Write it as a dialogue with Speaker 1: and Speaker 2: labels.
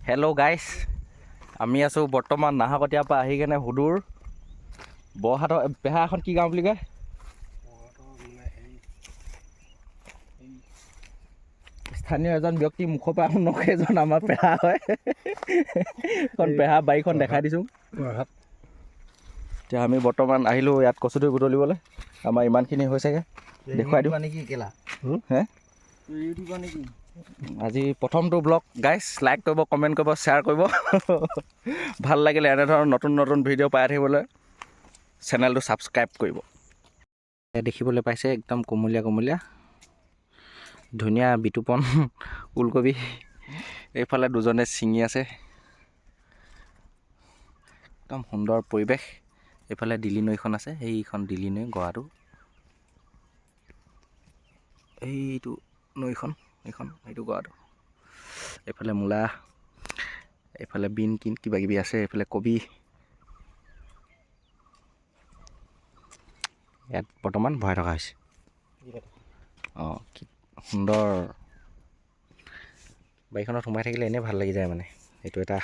Speaker 1: Hello' গাইছ, আমি আছোঁ বৰ্তমান নাহকটীয়াৰ পৰা আহি কেনে হুদুৰ বৰহাটৰ পেহা এখন কি গাঁও বুলি কয়? স্থানীয় এজন ব্যক্তি মুখৰ পৰা শুনক, এজন আমাৰ পেহা হয়। এখন পেহা বাৰীখন দেখাই দিছোঁ। এতিয়া আমি বৰ্তমান আহিলোঁ ইয়াত কচুথুৰি বুটলিবলৈ। আমাৰ ইমানখিনি হৈছেগৈ, দেখুৱাই দিওঁ নেকি কেলা হে। আজি প্ৰথমটো ব্লগ গাইছ, লাইক কৰিব, কমেণ্ট কৰিব, শ্বেয়াৰ কৰিব। ভাল লাগিলে এনেধৰণৰ নতুন নতুন ভিডিঅ' পাই থাকিবলৈ চেনেলটো ছাবস্ক্ৰাইব কৰিব। দেখিবলৈ পাইছে একদম কোমলীয়া কোমলীয়া ধুনীয়া বিতুপন ওলকবি। এইফালে দুজনে ছিঙি আছে, একদম সুন্দৰ পৰিৱেশ। এইফালে দিলি নৈখন আছে, সেইখন দিলি নৈ গৰাটো, এইটো নৈখন, এইটো গৰাটো। এইফালে মূলা, এইফালে বিন কিবা কিবি আছে, এইফালে কবি। ইয়াত বৰ্তমান ভৰাই থকা হৈছে। অঁ, কি সুন্দৰ। বাৰীখনত সোমাই থাকিলে এনেই ভাল লাগি যায় মানে, এইটো এটা